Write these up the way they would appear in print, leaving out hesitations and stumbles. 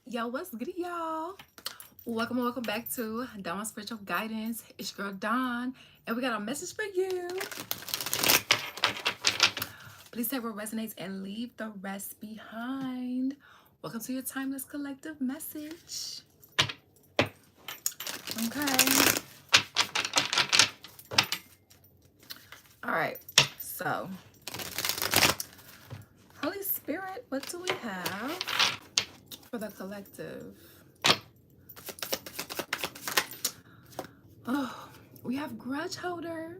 Yo, what's good, y'all? Welcome back to Dawn Spiritual Guidance. It's your girl Dawn, and we got a message for you. Please take what resonates and leave the rest behind. Welcome to your timeless collective message. Okay. All right. So, Holy Spirit, what do we have for the collective? Oh, we have grudge holder.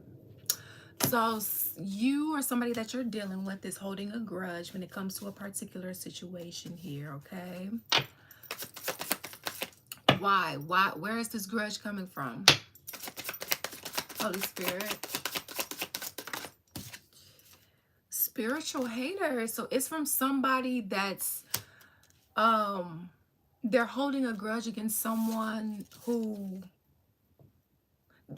So you or somebody that you're dealing with is holding a grudge when it comes to a particular situation here, okay? Why? Where is this grudge coming from? Holy Spirit. Spiritual hater. So it's from somebody that's they're holding a grudge against someone who,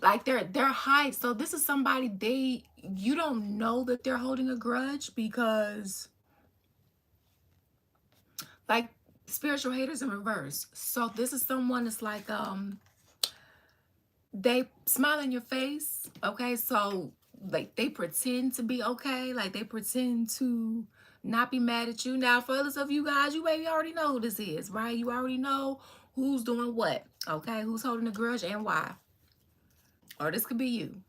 like, they're high. So this is somebody you don't know that they're holding a grudge because, like, spiritual haters in reverse. So this is someone that's like they smile in your face, okay? So like they pretend to be okay, like they pretend to not be mad at you. Now for others of you guys, you maybe already know who this is, right? You already know who's doing what, okay? Who's holding a grudge and why. Or this could be you.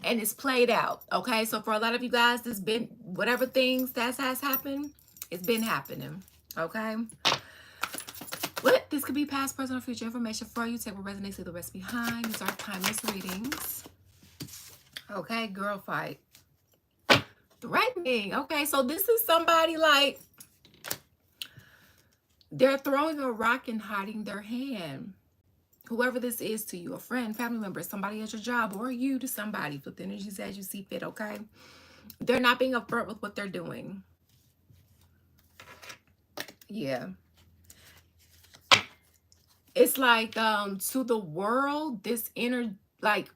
And it's played out, okay? So for a lot of you guys, this been whatever things that has happened, it's been happening, okay? What? This could be past, present, or future information for you. Take what resonates, leave the rest behind. These are timeless readings. Okay, girl fight. Threatening. Okay, so this is somebody like they're throwing a rock and hiding their hand. Whoever this is to you, a friend, family member, somebody at your job, or you to somebody, with the energies as you see fit, okay? They're not being upfront with what they're doing. Yeah. It's like to the world, this inner, like,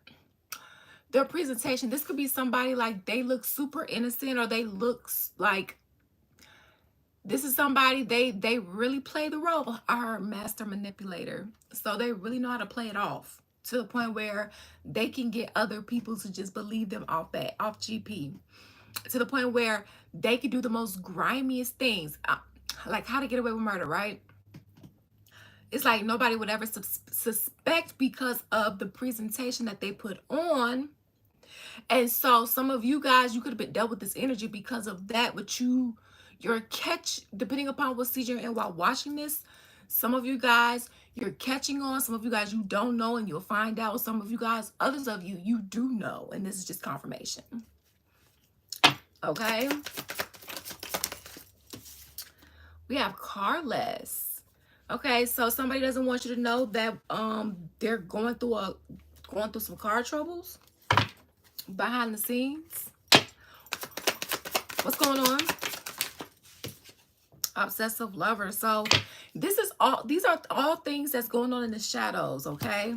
their presentation, this could be somebody like they look super innocent, or they look like this is somebody they really play the role, our master manipulator. So they really know how to play it off to the point where they can get other people to just believe them off GP, to the point where they could do the most grimiest things, like How to Get Away with Murder, right? It's like nobody would ever suspect because of the presentation that they put on. And so some of you guys, you could have been dealt with this energy because of that, but your catch, depending upon what season you're in while watching this, some of you guys, you're catching on. Some of you guys, you don't know, and you'll find out. Some of you guys, others of you, you do know, and this is just confirmation. Okay? We have carless. Okay, so somebody doesn't want you to know that they're going through some car troubles behind the scenes. What's going on? Obsessive lover. So these are all things that's going on in the shadows, okay?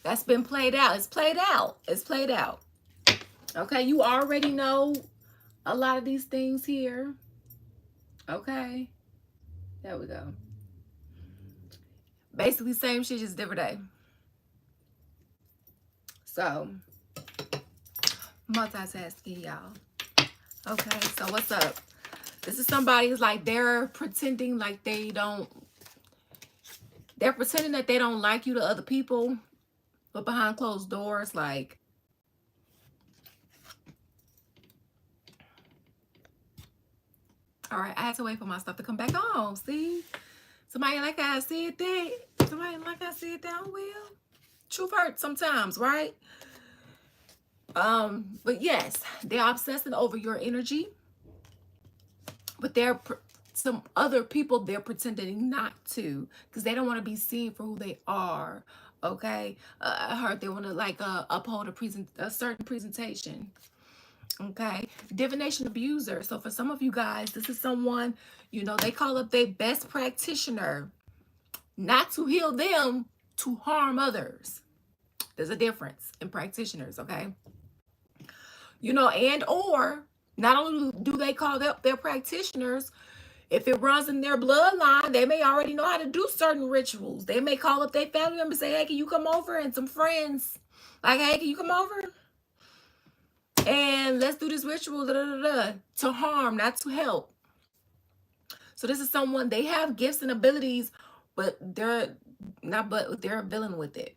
That's been played out. It's played out. It's played out. Okay, you already know a lot of these things here. Okay. There we go. Basically same shit, just different day. So multitasking, y'all. Okay, so what's up? This is somebody who's like they're pretending like they're pretending that they don't like you to other people, but behind closed doors, like, all right, I had to wait for my stuff to come back on. See? Somebody like I said that. Somebody like I said that. Oh, well. Truth hurts sometimes, right? But yes, they're obsessing over your energy. But some other people, they're pretending not to, because they don't want to be seen for who they are. Okay? I heard they want to like uphold a certain presentation. Okay, divination abuser. So for some of you guys, this is someone, you know, they call up their best practitioner, not to heal them, to harm others. There's a difference in practitioners, okay? You know, and or not only do they call their practitioners, If it runs in their bloodline, they may already know how to do certain rituals. They may call up their family member and say, hey, can you come over? And some friends, like, hey, can you come over? And let's do this ritual, to harm, not to help. So this is someone, they have gifts and abilities, but they're a villain with it.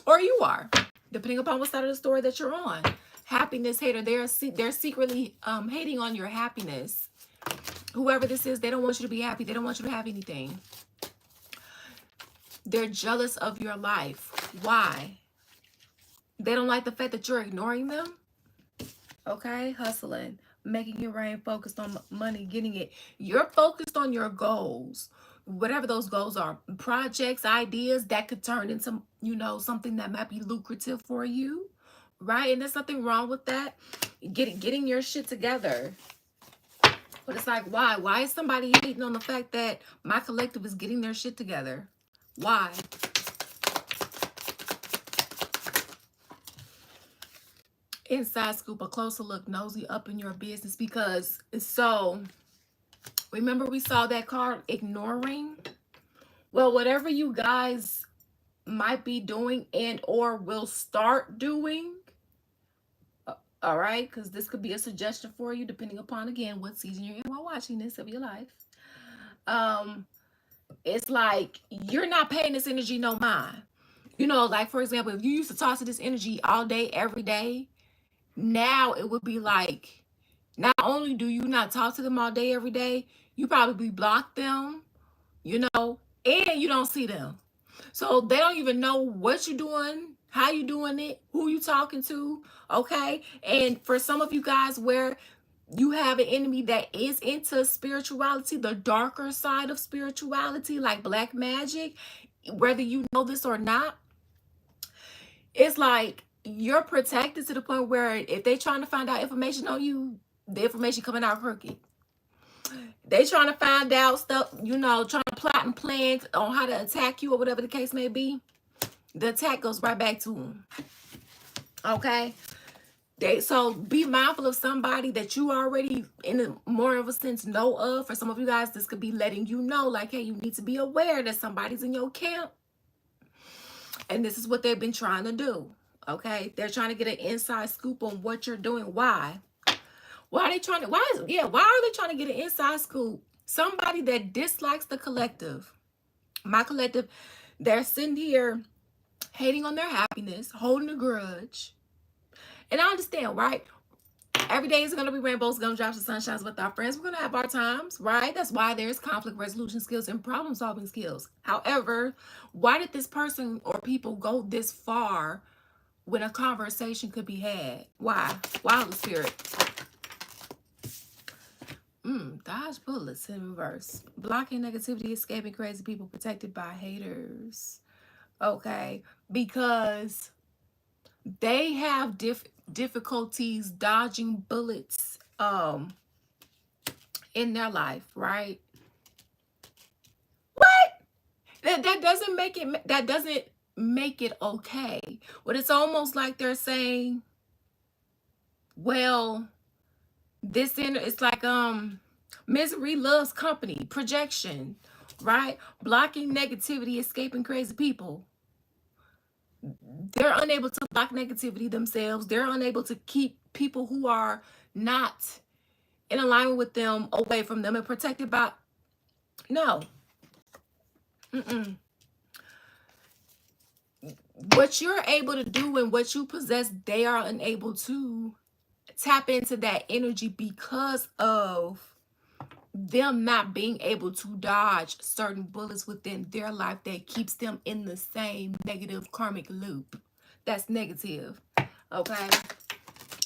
Or you are, depending upon what side of the story that you're on. Happiness hater, they're secretly hating on your happiness. Whoever this is, they don't want you to be happy. They don't want you to have anything. They're jealous of your life. Why? They don't like the fact that you're ignoring them. Okay, hustling, making it rain, focused on money, getting it. You're focused on your goals, whatever those goals are, projects, ideas that could turn into, you know, something that might be lucrative for you, right? And there's nothing wrong with that. Getting your shit together. But it's like, why? Why is somebody hating on the fact that my collective is getting their shit together? Why? Inside scoop, a closer look, nosy up in your business. Because, so, remember we saw that card, ignoring? Well, whatever you guys might be doing and or will start doing, all right, because this could be a suggestion for you, depending upon, again, what season you're in while watching this of your life. It's like you're not paying this energy no mind. You know, like, for example, if you used to talk to this energy all day, every day, now it would be like, not only do you not talk to them all day, every day, you probably block them, you know, and you don't see them. So they don't even know what you're doing, how you doing it, who you talking to, okay? And for some of you guys where you have an enemy that is into spirituality, the darker side of spirituality, like black magic, whether you know this or not, it's like you're protected to the point where if they trying to find out information on you, the information coming out crooked. They trying to find out stuff, you know, trying to plot and plan on how to attack you or whatever the case may be. The attack goes right back to them. Okay? So be mindful of somebody that you already, in a more of a sense, know of. For some of you guys, this could be letting you know, like, hey, you need to be aware that somebody's in your camp. And this is what they've been trying to do. Okay? They're trying to get an inside scoop on what you're doing. Why? Why are they trying to, why are they trying to get an inside scoop? Somebody that dislikes the collective. My collective, they're sitting here hating on their happiness, holding a grudge. And I understand, right? Every day is going to be rainbows, gumdrops, and sunshines with our friends. We're going to have our times, right? That's why there's conflict resolution skills and problem solving skills. However, why did this person or people go this far when a conversation could be had? Why? Why, Holy Spirit? Dodge bullets in reverse. Blocking negativity, escaping crazy people, protected by haters. Okay, because they have difficulties dodging bullets in their life, right? What? That doesn't make it okay. But it's almost like they're saying, well, it's like misery loves company, projection, right? Blocking negativity, escaping crazy people. They're unable to block negativity themselves. They're unable to keep people who are not in alignment with them away from them and protected by, no. What you're able to do and what you possess, they are unable to tap into that energy because of them not being able to dodge certain bullets within their life that keeps them in the same negative karmic loop. That's negative, okay?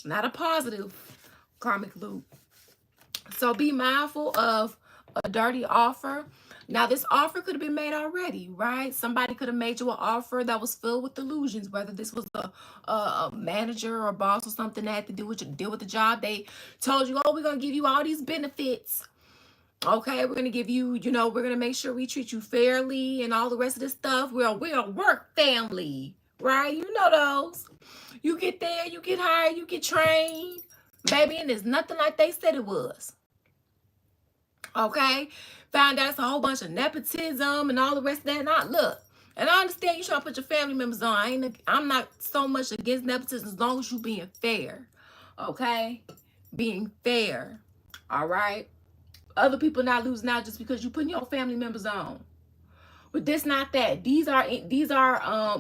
Not a positive karmic loop. So be mindful of a dirty offer. Now, this offer could have been made already, right? Somebody could have made you an offer that was filled with illusions, whether this was a manager or boss or something that had to do with the job. They told you, oh, we're going to give you all these benefits. Okay, we're going to give you, you know, we're going to make sure we treat you fairly and all the rest of this stuff. We're a work family, right? You know those. You get there, you get hired, you get trained, baby, and it's nothing like they said it was. Okay? Found out it's a whole bunch of nepotism and all the rest of that. Not look. And I understand you trying to put your family members on. I'm not so much against nepotism as long as you being fair. Okay? Being fair. All right? Other people not losing out just because you putting your family members on. But this not that. These are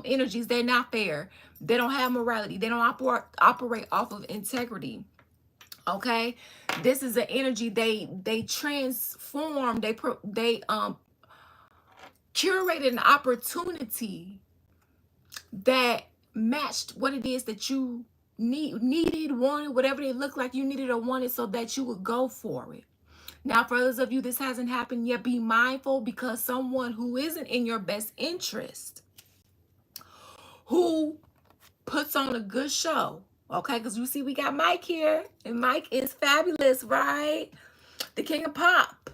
energies. They're not fair. They don't have morality. They don't operate off of integrity. Okay, this is an energy they transform. They curated an opportunity that matched what it is that you needed, wanted, whatever it looked like you needed or wanted, so that you would go for it. Now, for others of you, this hasn't happened yet. Be mindful, because someone who isn't in your best interest, who puts on a good show, okay? Because you see, we got Mike here, and Mike is fabulous, right? The king of pop,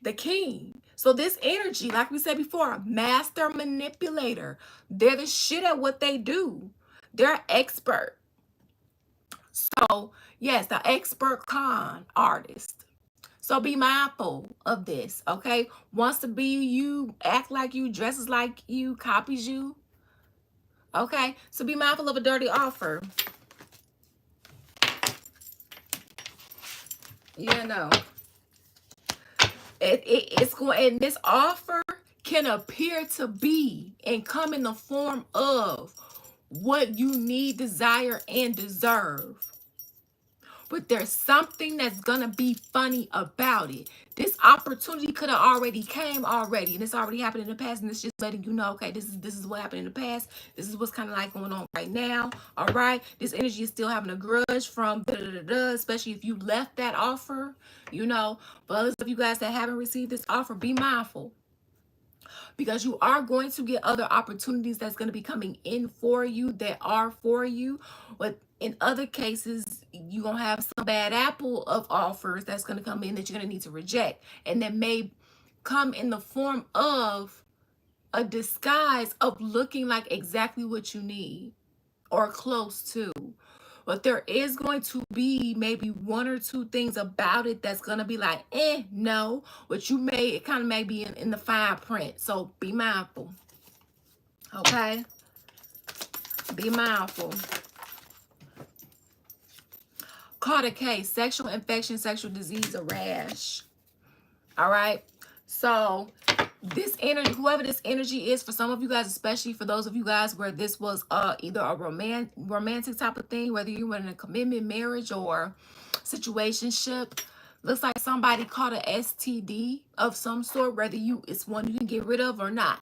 the king. So this energy, like we said before, master manipulator. They're the shit at what they do. They're expert. So yes, the expert con artist. So be mindful of this, okay? Wants to be you, act like you, dresses like you, copies you, okay? So be mindful of a dirty offer. You know, it's going, and this offer can appear to be and come in the form of what you need, desire, and deserve. But there's something that's gonna be funny about it. This opportunity could have already came already, and it's already happened in the past, and it's just letting you know, okay, this is what happened in the past. This is what's kind of like going on right now. All right, this energy is still having a grudge from especially if you left that offer. You know, but others of you guys that haven't received this offer, be mindful, because you are going to get other opportunities that's going to be coming in for you, that are for you. But in other cases, you're going to have some bad apple of offers that's going to come in that you're going to need to reject. And that may come in the form of a disguise of looking like exactly what you need or close to. But there is going to be maybe one or two things about it that's going to be like, no. But it kind of may be in the fine print. So be mindful. Okay? Be mindful. Caught a case: sexual infection, sexual disease, or rash. All right? So this energy, whoever this energy is, for some of you guys, especially for those of you guys where this was either a romantic type of thing, whether you were in a commitment, marriage, or situationship, looks like somebody caught a STD of some sort, whether it's one you can get rid of or not.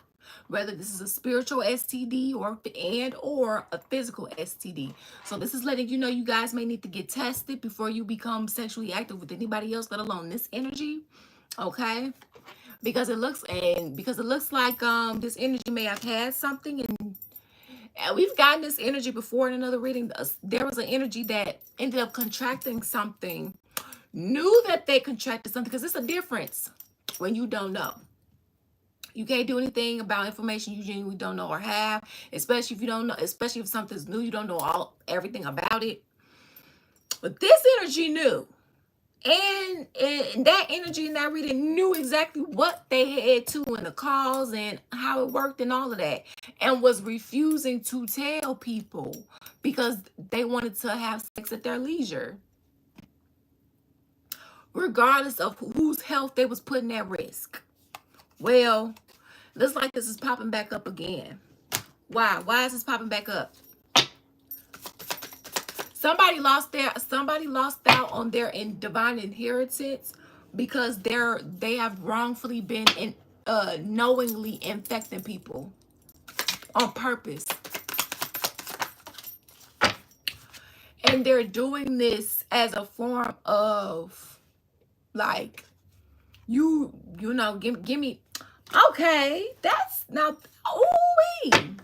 Whether this is a spiritual STD or a physical STD. So this is letting you know you guys may need to get tested before you become sexually active with anybody else, let alone this energy. Okay? Because it looks like this energy may have had something, and we've gotten this energy before in another reading. There was an energy that ended up contracting something, knew that they contracted something, because it's a difference when you don't know. You can't do anything about information you genuinely don't know or have, especially if you don't know, especially if something's new, you don't know everything about it. But this energy knew. And that energy in that reading knew exactly what they had to, and the cause and how it worked and all of that, and was refusing to tell people because they wanted to have sex at their leisure, regardless of whose health they was putting at risk. Well, looks like this is popping back up again. Why? Why is this popping back up? Somebody lost out on their divine inheritance because they have wrongfully been knowingly infecting people on purpose. And they're doing this as a form of like, you know, give me, okay, that's not, ooh-wee.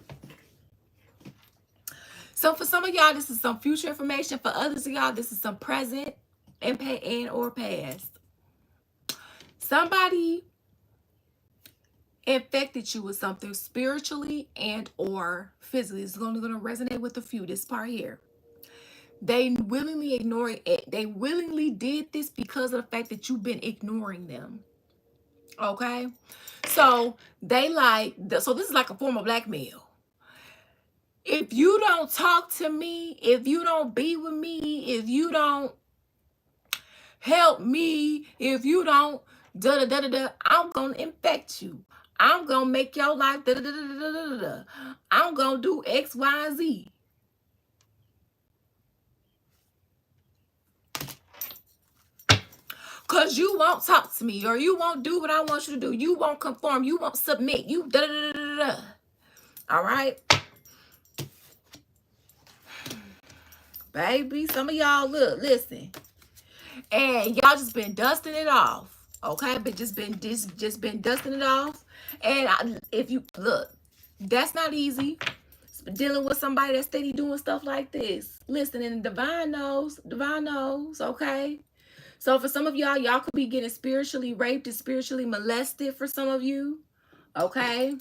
So for some of y'all, this is some future information. For others of y'all, this is some present and or past. Somebody infected you with something spiritually and or physically. It's only going to resonate with a few, this part here. They willingly ignore it. They willingly did this because of the fact that you've been ignoring them. Okay? So they like, so this is like a form of blackmail. If you don't talk to me, if you don't be with me, if you don't help me, if you don't da da da da da, I'm gonna infect you. I'm gonna make your life da da da da da da da. I'm gonna do X, Y, and Z. Cause you won't talk to me, or you won't do what I want you to do. You won't conform. You won't submit. You da da da da da. All right, baby. Some of y'all listen, and y'all just been dusting it off. Okay, but just been dusting it off. And if you look, that's not easy. Dealing with somebody that's steady doing stuff like this. Listen, and divine knows, okay? So for some of y'all could be getting spiritually raped and spiritually molested for some of you, okay?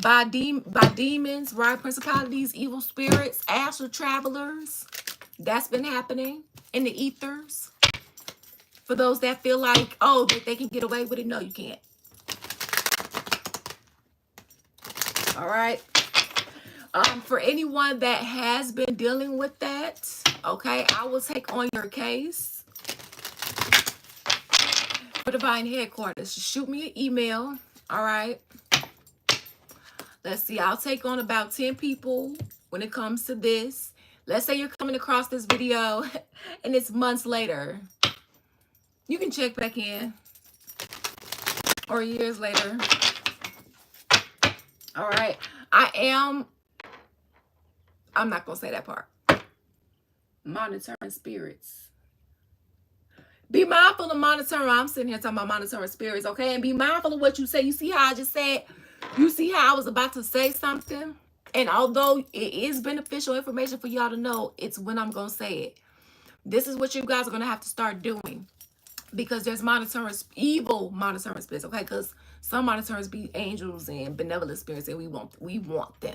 By demons, right? Principalities, evil spirits, astral travelers. That's been happening in the ethers. For those that feel like, oh, that they can get away with it. No, you can't. All right. For anyone that has been dealing with that, okay, I will take on your case. For Divine Headquarters, shoot me an email, all right? Let's see, I'll take on about 10 people when it comes to this. Let's say you're coming across this video and it's months later. You can check back in. Or years later. All right. I'm not going to say that part. Monitoring spirits. Be mindful of monitoring. I'm sitting here talking about monitoring spirits, okay? And be mindful of what you say. You see how I just said, you see how I was about to say something? And although it is beneficial information for y'all to know, it's when I'm going to say it. This is what you guys are going to have to start doing. Because there's monitoring, evil monitoring spirits, okay? Because some monitors be angels and benevolent spirits, and we want them.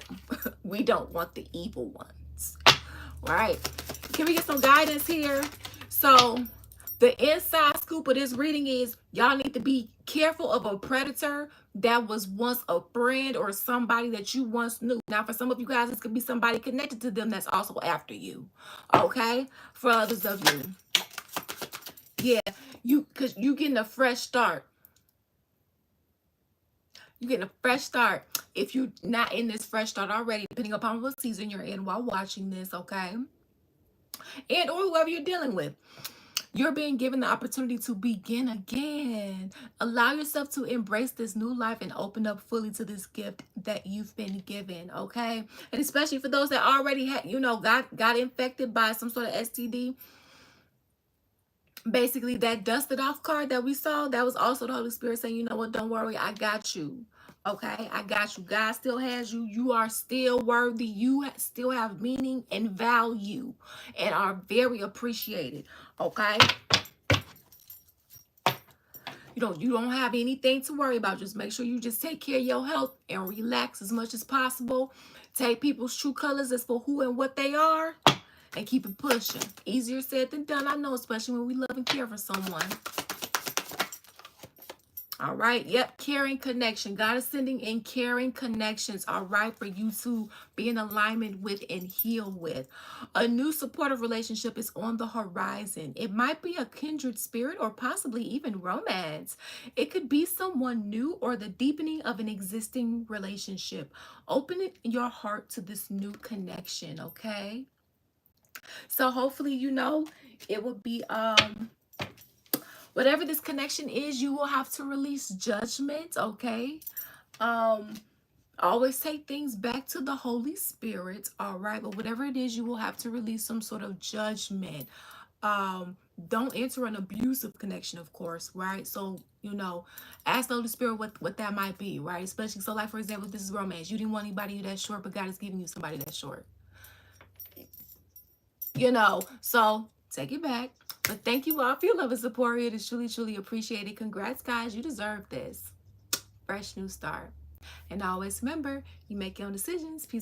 We don't want the evil ones. All right. Can we get some guidance here? So the inside scoop of this reading is y'all need to be careful of a predator that was once a friend or somebody that you once knew. Now, for some of you guys, this could be somebody connected to them that's also after you. Okay? For others of you. Yeah, because you getting a fresh start. You're getting a fresh start. If you're not in this fresh start already, depending upon what season you're in while watching this, okay? And or whoever you're dealing with. You're being given the opportunity to begin again. Allow yourself to embrace this new life and open up fully to this gift that you've been given, okay? And especially for those that already had, got infected by some sort of STD. Basically, that dusted off card that we saw, that was also the Holy Spirit saying, you know what, don't worry, I got you. Okay, I got you. God still has you. You are still worthy. You still have meaning and value and are very appreciated. Okay? You don't have anything to worry about. Just make sure you just take care of your health and relax as much as possible. Take people's true colors as for who and what they are. And keep it pushing. Easier said than done, I know, especially when we love and care for someone. All right. Yep. Caring connection. God is sending in caring connections. All right. For you to be in alignment with and heal with. A new supportive relationship is on the horizon. It might be a kindred spirit or possibly even romance. It could be someone new or the deepening of an existing relationship. Open your heart to this new connection. Okay. So hopefully, it will be, whatever this connection is, you will have to release judgment, okay? Always take things back to the Holy Spirit, all right? But whatever it is, you will have to release some sort of judgment. Don't enter an abusive connection, of course, right? So, ask the Holy Spirit what that might be, right? Especially, so like, for example, this is romance. You didn't want anybody that's short, but God is giving you somebody that's short. So take it back. But thank you all for your love and support. It is truly, truly appreciated. Congrats, guys. You deserve this. Fresh new start. And always remember, you make your own decisions. Peace.